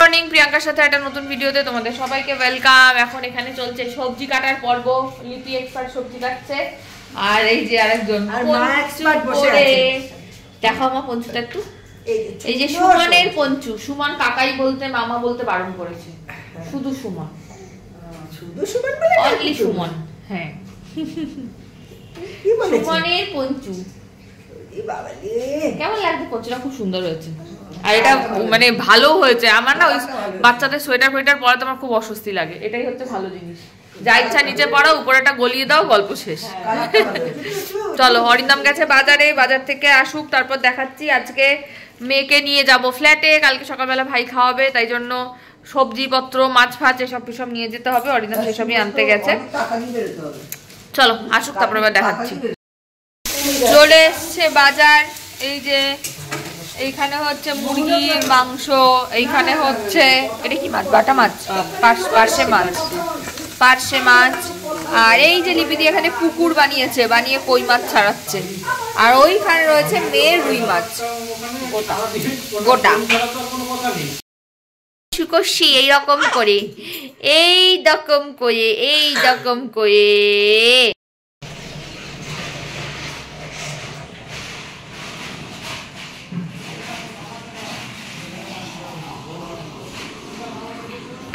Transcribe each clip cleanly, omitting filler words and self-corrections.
Morning, প্রিয়াঙ্কার সাথে একটা নতুন ভিডিওতে তোমাদের সবাইকে ওয়েলকাম। এখন এখানে চলছে সবজি কাটার পর্ব। লিপি এক্সপার্ট সবজি কাটছে, আর এই যে আরেকজন দেখাও মা পঞ্চুটা একটু। এই যে সুমনের পঞ্চু। সুমন কাকাই বলতে মামা বলতে বারণ করেছে, শুধু সুমন, শুধু সুমন বলে অনলি সুমন। হ্যাঁ, সুমনের পঞ্চু। কেমন লাগছে পঞ্চুটা? খুব সুন্দর হয়েছে, আর এটা মানে ভালো হয়েছে। আমার না ওই বাচ্চাদের সোয়েটার ফোয়েটার পরাতে আমার খুব অস্বস্তি লাগে, এটাই হচ্ছে ভালো জিনিস। যা ইচ্ছা নিচে পড়াও, উপরেটা গলিয়ে দাও, গল্প শেষ। চলো, অরিন্দম গেছে বাজারে, বাজার থেকে আসুক তারপর দেখাচ্ছি। আজকে মেয়েকে নিয়ে যাব ফ্ল্যাটে, কালকে সকালবেলা ভাই খাওয়াবে, তাই জন্য সবজিপত্র মাছ ফাছ এসব সব নিয়ে যেতে হবে। অরিন্দম সেসবই আনতে গেছে। চলো আসুক, তারপর আবার দেখাচ্ছি। চলে এসছে বাজার। এই যে এইখানে হচ্ছে মুরগির মাংস, এইখানে হচ্ছে এটা কি মাছ? বাটা মাছ, পার্শে মাছ, পার্শে মাছ। আর এই যে লিপি দিয়ে এখানে পুকুর বানিয়েছে, বানিয়ে কই মাছ ছাড়াচ্ছে। আর ওইখানে রয়েছে মেয়ের রুই মাছ গোটা গোটা সুকসি, এইরকম করে এইরকম করে এইরকম করে।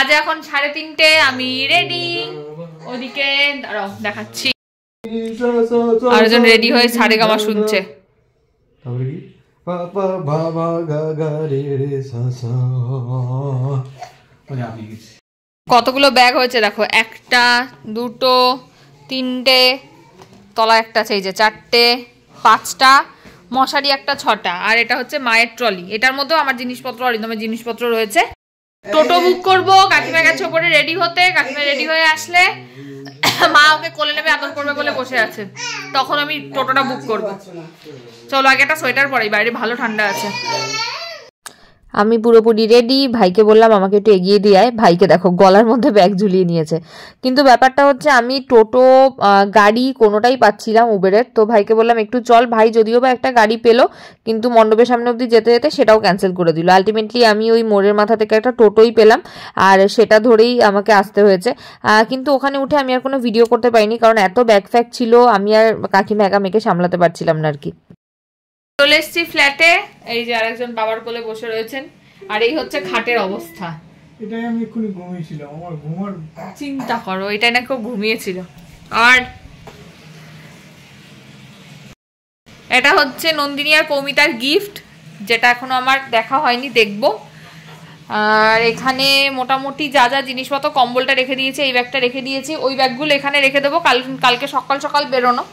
আজ এখন 3:30, আমি রেডি। ওদিকে দাঁড়াও দেখাচ্ছি, আরেকজন রেডি হয়ে সারেগামা শুনছে। কতগুলো ব্যাগ হয়েছে দেখো, 1টা 2টো 3টে, তলা একটা আছে, এই যে 4টে 5টা, মশারি একটা 6টা। আর এটা হচ্ছে মায়ের ট্রলি, এটার মধ্যেও আমার জিনিসপত্র, অরিন্দমের জিনিসপত্র রয়েছে। টোটো বুক করবো, কাকিমা গেছে ওপরে রেডি হতে। কাকিমা রেডি হয়ে আসলে মা ওকে কোলে নেবে, আদর করবে বলে বসে আছে, তখন আমি টোটোটা বুক করবো। চলো আগে একটা সোয়েটার পরাই, বাইরে ভালো ঠান্ডা আছে। আমি পুরোপুরি রেডি। ভাইকে বললাম আমাকে একটু এগিয়ে দিয়ে আয়। ভাইকে দেখো গলার মধ্যে ব্যাগ ঝুলিয়ে নিয়েছে। কিন্তু ব্যাপারটা হচ্ছে আমি টোটো গাড়ি কোনোটাই পাচ্ছিলাম উবেরের। তো ভাইকে বললাম একটু চল। ভাই যদিও বা একটা গাড়ি পেলো, কিন্তু মণ্ডপের সামনে অবধি যেতে যেতে সেটাও ক্যান্সেল করে দিল। আলটিমেটলি আমি ওই মোড়ের মাথা থেকে একটা টোটোই পেলাম, আর সেটা ধরেই আমাকে আসতে হয়েছে। কিন্তু ওখানে উঠে আমি আর কোনো ভিডিও করতে পারিনি, কারণ এত ব্যাগ ফ্যাগ ছিল, আমি আর কাকিমা একা মেয়েকে সামলাতে পারছিলাম না আর কি। চলে এসছি ফ্ল্যাটে। এই যে আরেকজন বাবার কোলে বসে রয়েছেন, আর এই হচ্ছে খাটের অবস্থা। এটাই আমি এক্ষুনি ঘুমিয়েছিলাম, আমার ঘুমার চিন্তা করো, এটাই না কেউ ঘুমিয়েছিল। আর এটা হচ্ছে নন্দিনী আর কৌমিতার গিফট, যেটা এখনো আমার দেখা হয়নি, দেখবো। আর এখানে মোটামুটি যা যা জিনিসপত্র, কম্বলটা রেখে দিয়েছি, এই ব্যাগটা রেখে দিয়েছি, ওই ব্যাগগুলো এখানে রেখে দেবো। কালকে সকাল সকাল বেরোনো,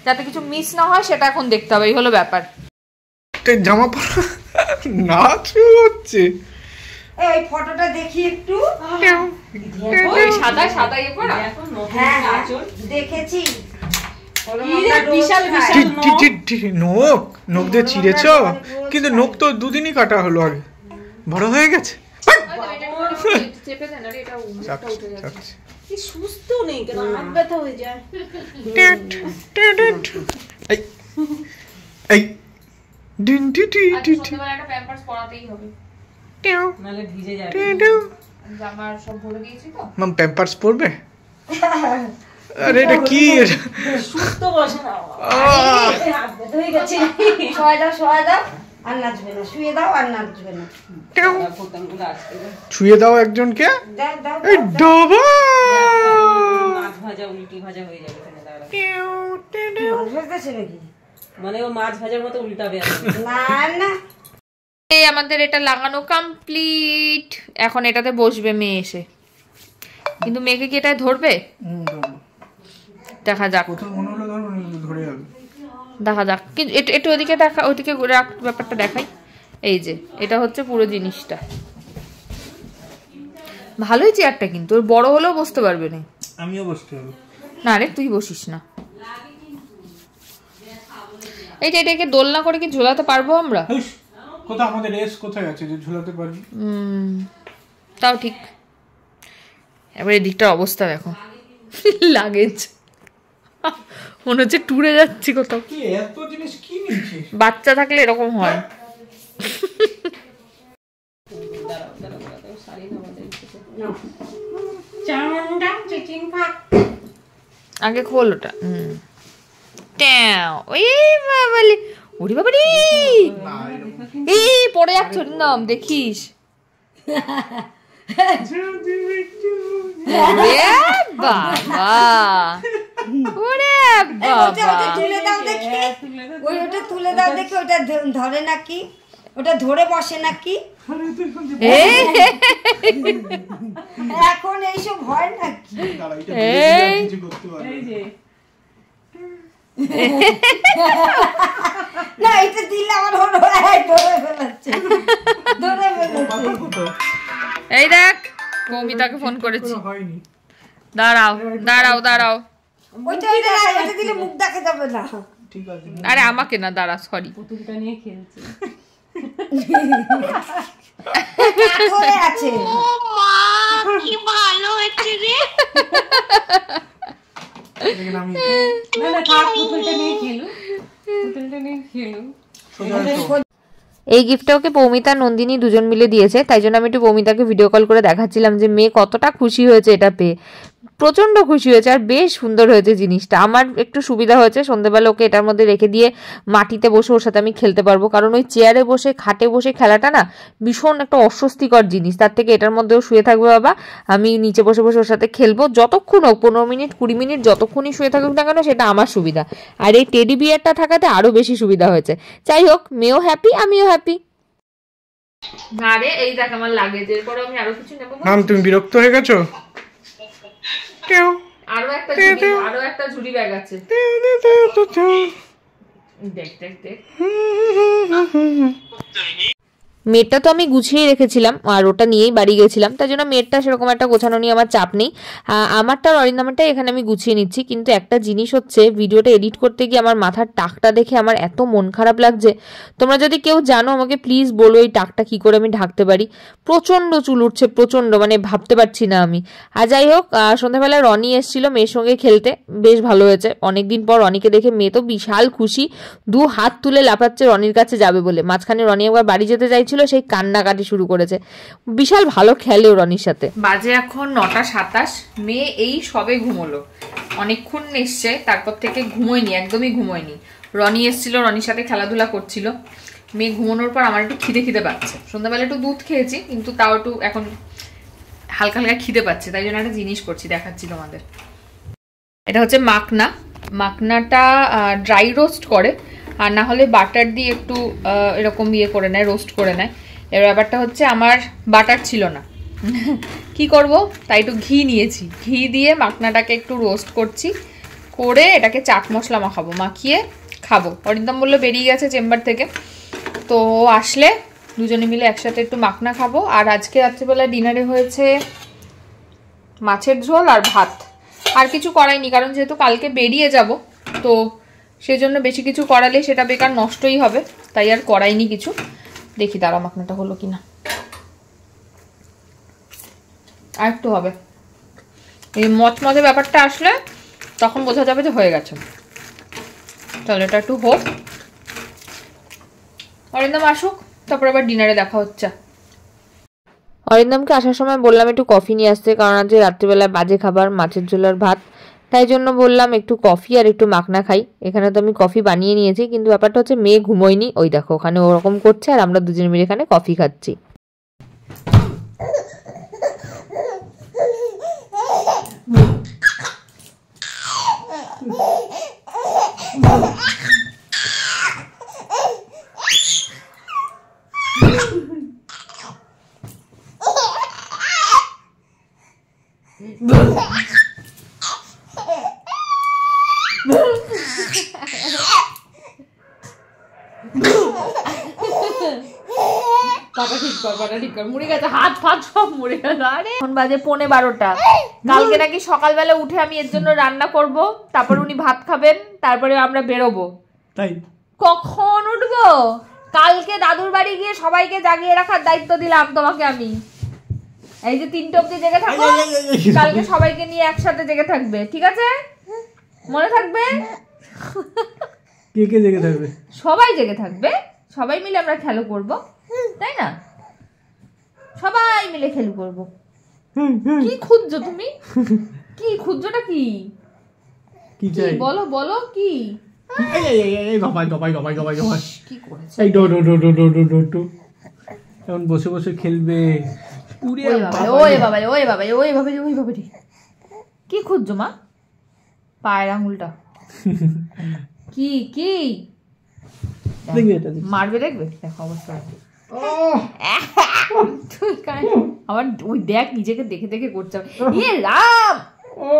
যাতে কিছু মিস না হয় সেটা এখন দেখতে হবে, এই হলো ব্যাপার। জামা পরা নাচ হচ্ছে। এই ফটোটা দেখি একটু। সাদা সাদা ইয়ে পরা। হ্যাঁ দেখেছি। নখ দিয়ে চিড়েছ, কিন্তু নখ তো দুদিনই কাটা হলো, আগে বড় হয়ে গেছে। সুস্থ নেই কেন, হাত ব্যথা হয়ে যায়। প্যাম্পার্স পরবে? আরে এটা কি? সুস্থ বসে না, হাত ব্যথা হয়ে গেছে। শোয়া দাও, শোয়া দাও, আর নাচবে না। শুয়ে দাও, আর নাচবে না। ছুঁয়ে দাও একজনকে। এই ডাবা মাছ ভাজা উল্টি ভাজা হয়ে যাবে এখানে। মাছ ভাজতেছে নাকি? মানে ও মাছ ভাজার মতো উল্টাবে না না। এই আমাদের এটা লাগানো কমপ্লিট। এখন এটাতে বসবে মেয়ে এসে, কিন্তু মেয়েকে কি এটা ধরবে? দেখা যাক, দেখা যাক। কিন্তু একটু ওদিকে দেখা, ওদিকে ব্যাপারটা দেখাই। এই যে এটা হচ্ছে পুরো জিনিসটা। ভালোই চেয়ারটা, কিন্তু ওর বড় হলেও বসতে পারবে না। আমিও বসতে পারবো না রে, তুই বসিস না। এই যে এটাকে দোলনা করে কি ঝোলাতে পারবো আমরা? কোথায় আমাদের রেস কোথায় আছে যে ঝোলাতে পারবি? তাও ঠিক। এবার এদিকটার অবস্থা দেখো, লাগেজ মনে হচ্ছে ট্যুরে যাচ্ছি কোথাও। এত জিনিস কি নিচ্ছিস? বাচ্চা থাকলে এরকম হয়। আগে খোল ওটা। ওরে বাবা রে, এই পড়ে যাচ্ছে নাম দেখিস। বাবা ওরে বাবা, তুলে দাও দেখি, ওটা তুলে দাও দেখি, ওটা ধরে নাকি, ওটা ধরে বসে নাকি এখন এইসব হয় নাকি? না এটা দিলে আমার হলো ধরে ফেলাচ্ছে, ধরে ফেলাচ্ছে। এই দেখ মৌমিতাকে ফোন করেছি, দাঁড়াও দাঁড়াও দাঁড়াও, ওইটা দিলে মুখ দেখা যাবে না। ঠিক আছে, আরে আমাকে না, দাঁড়া সরি, পুতুলটা নিয়ে খেলছে। ধরে আছে, কি ভালো হচ্ছে রে। না না থাক, পুতুলটা নিয়ে খেলু, পুতুলটা নিয়ে খেলু। এই গিফটটা ওকে পৌমিতা নন্দিনী দুজন মিলে দিয়েছে, তাই জন্য আমি একটু পৌমিতাকে ভিডিও কল করে দেখাচ্ছিলাম যে মেয়ে কতটা খুশি হয়েছে এটা পেয়ে। প্রচণ্ড খুশি হয়েছে আর বেশ সুন্দর হয়েছে জিনিসটা। আমার একটু সুবিধা হয়েছে, সন্ধ্যেবেলা ওকে এটার মধ্যে রেখে দিয়ে মাটিতে বসে ওর সাথে আমি খেলতে পারবো, কারণ ওই চেয়ারে বসে খাটে বসে খেলাটা না ভীষণ একটা অস্বস্তিকর জিনিস। তার থেকে এটার মধ্যেও শুয়ে থাকবে বাবা, আমি নিচে বসে বসে ওর সাথে খেলবো যতক্ষণ হোক, 15 মিনিট 20 মিনিট যতক্ষণই শুয়ে থাকুক না কেন, সেটা আমার সুবিধা। আর এই টেডি বিয়ারটা থাকাতে আরো বেশি সুবিধা হয়েছে। যাই হোক, মেয়েও হ্যাপি, আমিও হ্যাপি। আরে এই দেখ আমার লাগেজ, এরপরে আমি আরো কিছু নেবো। নাম তুমি বিরক্ত হয়ে গেছো? আরো একটা ঝুড়ি ব্যাগ আছে, দেখ দেখ দেখ। মেয়েরটা তো আমি গুছিয়ে রেখেছিলাম আর ওটা নিয়েই বাড়ি গেছিলাম, তাই জন্য মেয়েরটা সেরকম একটা গোছানো নিয়ে আমার চাপ নেই। আমারটা আর অরিন্দমেরটা এখানে আমি গুছিয়ে নিচ্ছি। কিন্তু একটা জিনিস হচ্ছে, ভিডিওটা এডিট করতে গিয়ে আমার মাথার টাকটা দেখে আমার এত মন খারাপ লাগছে। তোমরা যদি কেউ জানো আমাকে প্লিজ বলো এই টাকটা কি করে আমি ঢাকতে পারি। প্রচণ্ড চুল উঠছে, প্রচণ্ড, মানে ভাবতে পারছি না আমি। আর যাই হোক, সন্ধ্যাবেলায় রনি এসেছিল মেয়ের সঙ্গে খেলতে, বেশ ভালো হয়েছে। অনেকদিন পর রনিকে দেখে মেয়ে তো বিশাল খুশি, 2 হাত তুলে লাফাচ্ছে রনির কাছে যাবে বলে। মাঝখানে রনি একবার বাড়ি যেতে চাইছিল, সেই কান্নাকাটি শুরু করেছে। বিশাল ভালো খেলে রনির সাথে। বাজে এখন 9:27, মেয়ে এই সবে ঘুমোলো, অনেকক্ষণ এসছে, তারপর থেকে ঘুমোয়নি, একদমই ঘুমোয়নি। রনি এসেছিল, রনির সাথে খেলাধুলা করছিল। মেয়ে ঘুমানোর পর আমার একটু খিদে পাচ্ছে। সন্ধ্যাবেলা একটু দুধ খেয়েছি, কিন্তু তাও একটু এখন হালকা হালকা খিদে পাচ্ছে, তাই জন্য একটা জিনিস করছি, দেখাচ্ছি তোমাদের। এটা হচ্ছে মাখনা। মাখনাটা ড্রাই রোস্ট করে, আর না হলে বাটার দিয়ে একটু এরকম ইয়ে করে নেয়, রোস্ট করে নেয়। এর ব্যাপারটা হচ্ছে আমার বাটার ছিল না, কি করব, তাই একটু ঘি নিয়েছি, ঘি দিয়ে মাখনাটাকে একটু রোস্ট করছি, করে এটাকে চাট মশলা মাখাবো, মাখিয়ে খাবো। অরিন্দম বললো বেরিয়ে গেছে চেম্বার থেকে, তো আসলে দুজনে মিলে একসাথে একটু মাখনা খাবো। আর আজকে রাত্রিবেলা ডিনারে হয়েছে মাছের ঝোল আর ভাত, আর কিছু করাইনি, কারণ যেহেতু কালকে বেরিয়ে যাব, তো সেজন্য বেশি কিছু করালে সেটা বেকার নষ্টই হবে, তাই আর করাইনি কিছু। দেখি দাঁড়া মাখনাটা হলো কিনা, আর একটু হবে। এই মচমচে ব্যাপারটা আসলে তখন বোঝা যাবে যে হয়ে গেছে। তাহলে এটা একটু হোক, অরিন্দম আসুক, তারপর আবার ডিনারে দেখা হচ্ছে। অরিন্দমকে আসার সময় বললাম একটু কফি নিয়ে আসতে, কারণ আজ রাত্রিবেলা বাজে খাবার, মাছের ঝোল আর ভাত, তাই জন্য বললাম একটু কফি আর একটু মাখনা খাই। এখানে তো আমি কফি বানিয়ে নিয়েছি, কিন্তু ব্যাপারটা হচ্ছে মেয়ে ঘুমোয়নি, ওই দেখো ওখানে ওরকম করছে, আর আমরা দুজন মিলে এখানে কফি খাচ্ছি। এখন বাজে 11:15। কালকে নাকি সকালবেলা উঠে আমি এর জন্য রান্না করব, তারপর উনি ভাত খাবেন, তারপরে আমরা বেরোবো। তাই কখন উঠবো? কালকে দাদুর বাড়ি গিয়ে সবাইকে জাগিয়ে রাখার দায়িত্ব দিলাম তোমাকে আমি। এই যে 3টে অবধি জেগে থাকো, কালকে সবাইকে নিয়ে একসাথে জেগে থাকবে, ঠিক আছে? মনে থাকবে? কে কে জেগে থাকবে? সবাই জেগে থাকবে, সবাই মিলে আমরা খেলা করব, তাই না? সবাই মিলে খেলু করবো। কি খুঁজছো তুমি? কি খুঁজছোটা কি? কি চাই? বলো বলো কি? এই গপাই গপাই গপাই গপাই গপাই। কি করেছে? এই ডো ডো ডো ডো ডো ডো ডো ডো। এখন বসে বসে খেলবে। উড়ে ওই বাবা ওই বাবা ওই বাবা ওই বাবা ওই বাবা রে। কি খুঁজছো মা? পায়ের আঙুলটা কি কি দেখবি এটা দেখবি। মারবে দেখবে? দেখো অবস্থা। আমার ওই দেখ নিজেকে দেখে দেখে করছে। ইয়ে রাম ও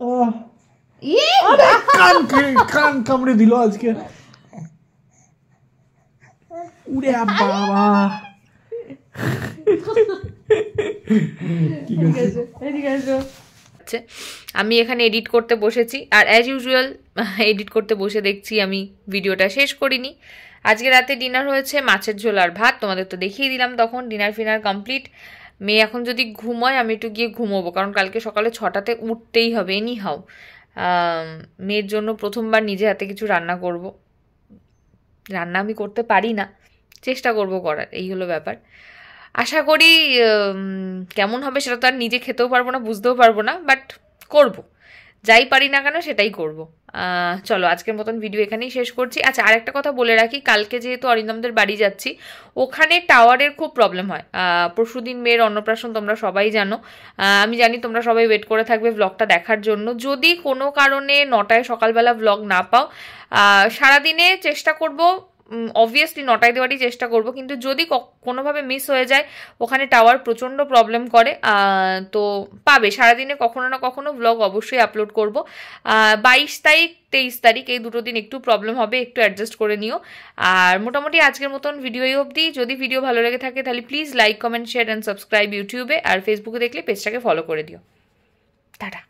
ও ইয়ে কান কামড়ে দিল আজকে। উড়ে বাবা। ঠিক আছে। আমি এখানে এডিট করতে বসেছি আর অ্যাজ ইউজুয়াল এডিট করতে বসে দেখছি আমি ভিডিওটা শেষ করিনি। আজকে রাতে ডিনার হয়েছে মাছের ঝোল আর ভাত, তোমাদের তো দেখিয়ে দিলাম তখন। ডিনার ফিনার কমপ্লিট। মেয়ে এখন যদি ঘুমোয় আমি একটু গিয়ে ঘুমোবো, কারণ কালকে সকালে 6টাতে উঠতেই হবে এনি হাউ। মেয়ের জন্য প্রথমবার নিজে হাতে কিছু রান্না করব। রান্না আমি করতে পারি না, চেষ্টা করব করার, এই হলো ব্যাপার। আশা করি কেমন হবে সেটা তো আর নিজে খেতেও পারবো না, বুঝতেও পারবো না, বাট করব, যাই পারি না কেন সেটাই করব। চলো আজকের মতন ভিডিও এখানেই শেষ করছি। আচ্ছা আর একটা কথা বলে রাখি, কালকে যেহেতু অরিন্দমদের বাড়ি যাচ্ছি, ওখানে টাওয়ারের খুব প্রবলেম হয়। পরশুদিন মেয়ের অন্নপ্রাশন, তোমরা সবাই জানো। আমি জানি তোমরা সবাই ওয়েট করে থাকবে ব্লগটা দেখার জন্য। যদি কোনো কারণে 9টায় সকালবেলা ব্লগ না পাও, সারাদিনে চেষ্টা করব অবভিয়াসলি 9টায় দেওয়ারই চেষ্টা করব, কিন্তু যদি কোনোভাবে মিস হয়ে যায়, ওখানে টাওয়ার প্রচণ্ড প্রবলেম করে, তো পাবে সারাদিনে কখনো না কখনো ব্লগ অবশ্যই আপলোড করব। 22 তারিখ 23 তারিখ এই দুটো দিন একটু প্রবলেম হবে, একটু অ্যাডজাস্ট করে নিও। আর মোটামুটি আজকের মতন ভিডিও এই অবধি। যদি ভিডিও ভালো লেগে থাকে তাহলে please like comment share and subscribe ইউটিউবে, আর ফেসবুকে দেখলে পেজটাকে ফলো করে দিও। টাটা।